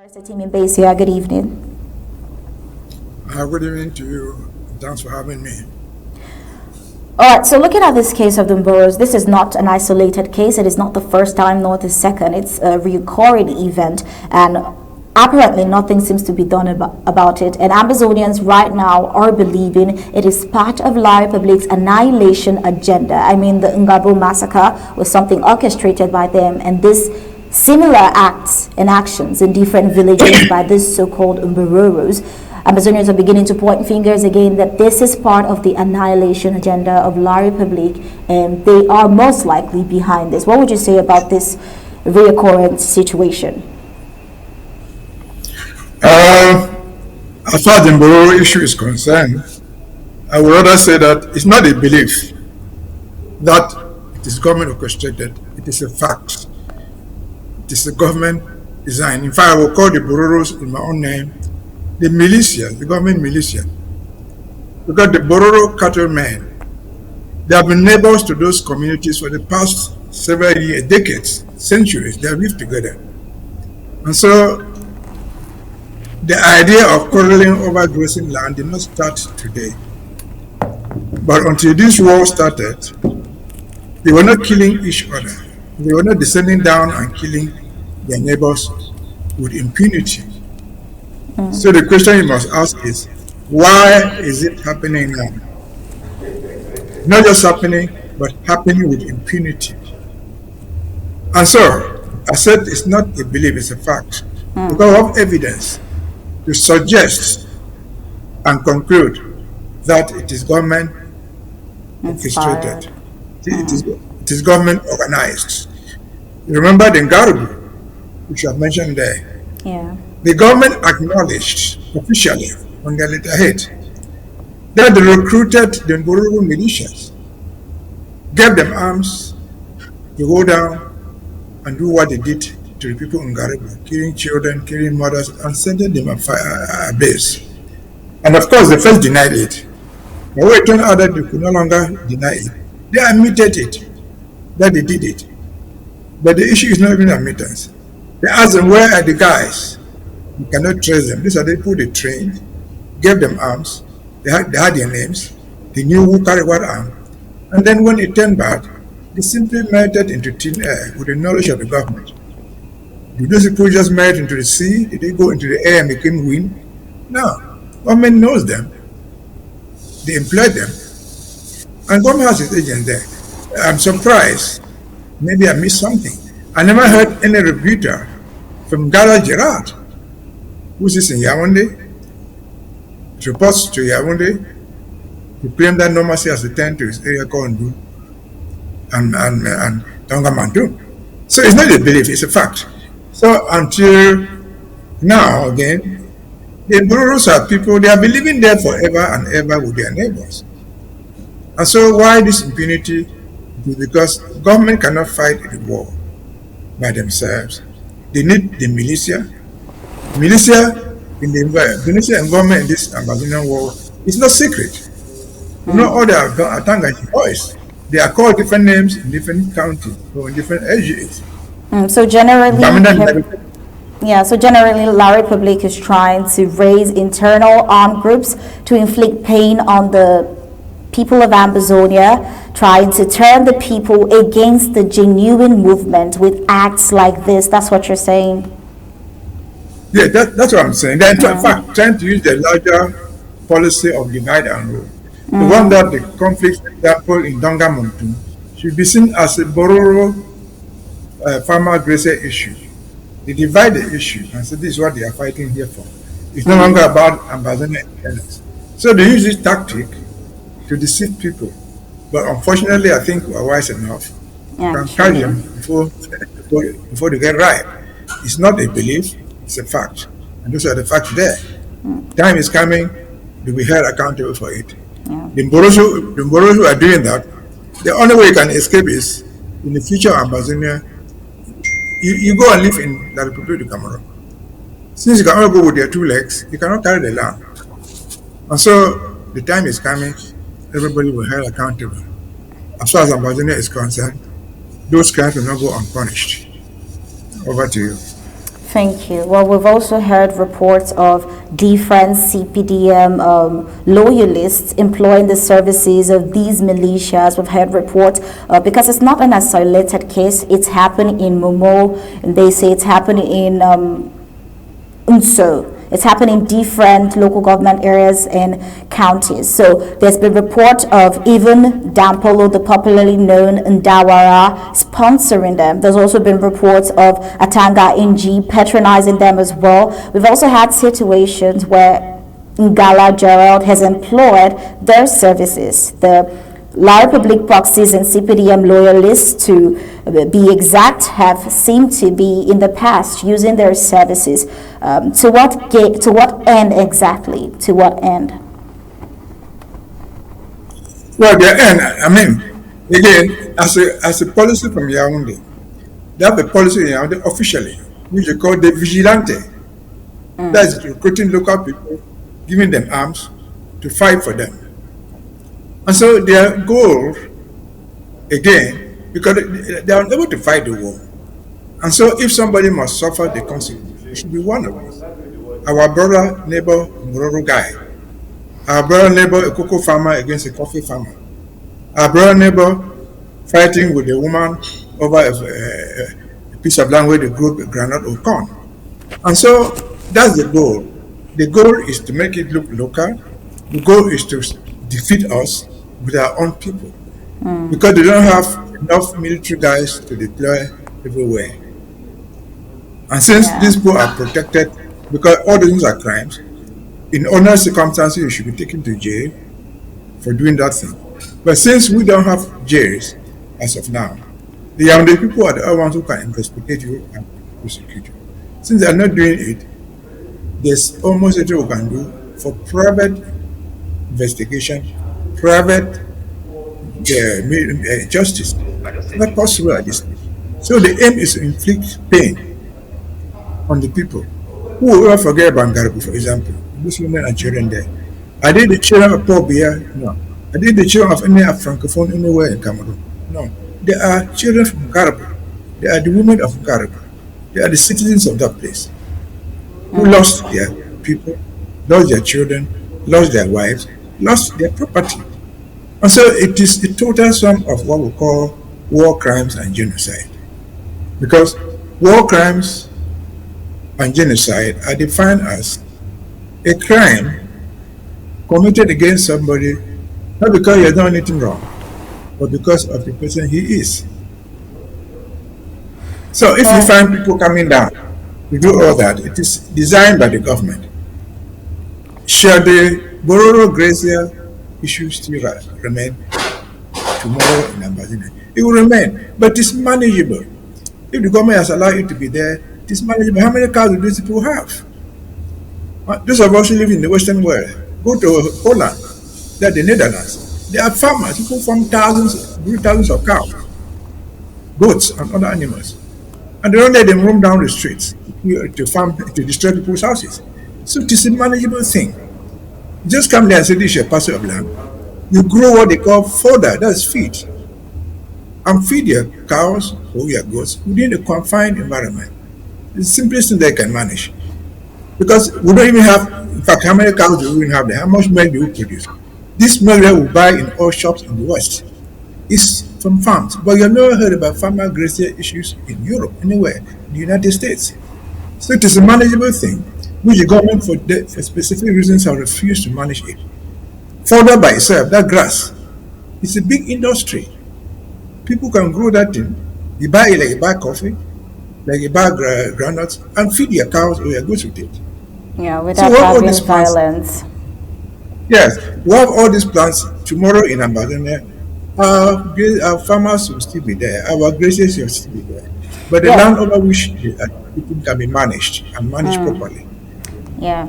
Team Mbeseha, good evening. Good evening to you. Thanks for having me. All right, so looking at this case of the Mboros, this is not an isolated case. It is not the first time nor the second. It's a recurring event, and apparently nothing seems to be done about it. And Ambazonians right now are believing it is part of La Republic's annihilation agenda. I mean, the Ngabo massacre was something orchestrated by them, and this similar acts and actions in different villages by these so-called Mbororos. Ambazonians are beginning to point fingers again that this is part of the annihilation agenda of La Republic, and they are most likely behind this. What would you say about this reoccurrent situation? As far as the Mbororo issue is concerned, I would rather say that it's not a belief that it is government orchestrated. It is a fact. It is a government design. In fact, I will call the Mbororos in my own name the militia, the government militia. Because the Mbororo cattlemen, they have been neighbors to those communities for the past several years, decades, centuries. They have lived together. And so the idea of quarreling over grazing land did not start today. But until this war started, they were not killing each other. They were not descending down and killing their neighbors with impunity. So the question you must ask is, why is it happening now? Not just happening, but happening with impunity. And so, I said it's not a belief, it's a fact. Because of evidence to suggest and conclude that it is government orchestrated. It is government organized. You remember the Ngarubu, which I have mentioned there. Yeah. The government acknowledged officially on their letterhead that they recruited the Mbororo militias, gave them arms to go down and do what they did to the people in Ngarubu, killing children, killing mothers, and sending them a base. And of course, they first denied it. But when it turned out that they could no longer deny it, they admitted it, that they did it. But the issue is not even admittance. They asked them, where are the guys? You cannot trace them. These are the people they trained, gave them arms, they had their names, they knew who carried what arm. And then when it turned bad, they simply melted into thin air with the knowledge of the government. Did those people just melt into the sea? Did they go into the air and become wind? No. Government knows them. They employed them. And government has its agents there. I'm surprised. Maybe I missed something. I never heard any rebuter from Gala Gerard, who is in Yaoundé. It reports to Yaoundé to claim that normalcy has returned to his area called Ndu and Tonga. So it's not a belief, it's a fact. So until now, again, the Mboros are people, they have been living there forever and ever with their neighbors. And so why this impunity? Because government cannot fight the war by themselves. They need the militia. Militia in the militia and government in this Amazonian war is not secret. You know, all the Atangaji boys, they are called different names in different counties or in different areas. So generally, La Republic is trying to raise internal armed groups to inflict pain on the people of Ambazonia, trying to turn the people against the genuine movement with acts like this. That's what you're saying? Yeah, that's what I'm saying. They're in fact trying to use the larger policy of divide and rule. The one that the conflict, for example, in Donga Mountain, should be seen as a Mbororo farmer grazer issue. They divide the issue and say this is what they are fighting here for. It's no longer about Ambazonia independence. So they use this tactic to deceive people. But unfortunately, I think we are wise enough to catch them before they get ripe. It's not a belief, it's a fact. And those are the facts there. Time is coming, to be held accountable for it. The Mboros who are doing that, the only way you can escape is in the future of Ambazonia, you go and live in the Republic of Cameroon. Since you cannot go with your two legs, you cannot carry the land. And so the time is coming, everybody will be held accountable. As far as Ambazonia is concerned, those crimes will not go unpunished. Over to you. Thank you. Well, we've also heard reports of different CPDM loyalists employing the services of these militias. We've heard reports because it's not an isolated case. It's happening in Momo, and they say it's happening in Unso. It's happening in different local government areas and counties. So there's been report of even Dampolo, the popularly known Ndawara, sponsoring them. There's also been reports of Atanga NG patronizing them as well. We've also had situations where Ngala Gerald has employed their services. The La Republic proxies and CPDM loyalists, to be exact, have seemed to be in the past using their services. To what end exactly? To what end? Well, the end, I mean, again, as a policy from Yaoundé, they have a policy in Yaoundé officially, which they call the vigilante. That's recruiting local people, giving them arms to fight for them. And so their goal, again, because they are unable to fight the war. And so if somebody must suffer the consequences, it should be one of us. Our brother, neighbor, Mbororo guy. Our brother, neighbor, a cocoa farmer against a coffee farmer. Our brother, neighbor, fighting with a woman over a piece of land where they grew granite or corn. And so that's the goal. The goal is to make it look local. The goal is to defeat us with our own people, because they don't have enough military guys to deploy everywhere. And since these people are protected, because all these things are crimes, in ordinary circumstances you should be taken to jail for doing that thing. But since we don't have jails as of now, the Yaoundé people are the only ones who can investigate you and prosecute you. Since they are not doing it, there's almost nothing we can do for private investigation, private justice. Not possible at this stage. So the aim is to inflict pain on the people. Who will ever forget Bangarbu, for example? These women and children there. Are they the children of Paul Biya? No. Are they the children of any francophone anywhere in Cameroon? No. They are children from Garbu. They are the women of Garbu. They are the citizens of that place who lost their people, lost their children, lost their wives, lost their property. And so it is the total sum of what we call war crimes and genocide. Because war crimes and genocide are defined as a crime committed against somebody, not because he has done anything wrong, but because of the person he is. So if you find people coming down to do all that, it is designed by the government. Shall the Mbororo Glacier issues still remain tomorrow in Amba? It will remain, but it's manageable. If the government has allowed it to be there, it is manageable. How many cars do these people have? Those of us who live in the Western world, go to Holland, they're the Netherlands. They are farmers. People farm thousands of cows, goats, and other animals. And they don't let them roam down the streets to destroy people's houses. So it is a manageable thing. You just come there and say, this is a parcel of land. You grow what they call fodder, that's feed. And feed your cows or your goats within a confined environment. It's the simplest thing they can manage. Because we don't even have, in fact, how many cows do we even have there? How much milk do we produce? This milk that we buy in all shops in the West is from farms. But you've never heard about farmer grazier issues in Europe, anywhere, in the United States. So it is a manageable thing, which the government, for specific reasons, have refused to manage it. Fodder by itself, that grass, it's a big industry. People can grow that thing. You buy it like you buy coffee, like you buy groundnuts, and feed your cows or your goats with it. Yeah, without having violence. Yes, we have all these plants tomorrow in Amba. Our farmers will still be there, our glaciers will still be there. But the land over which people can be managed and managed properly. Yeah.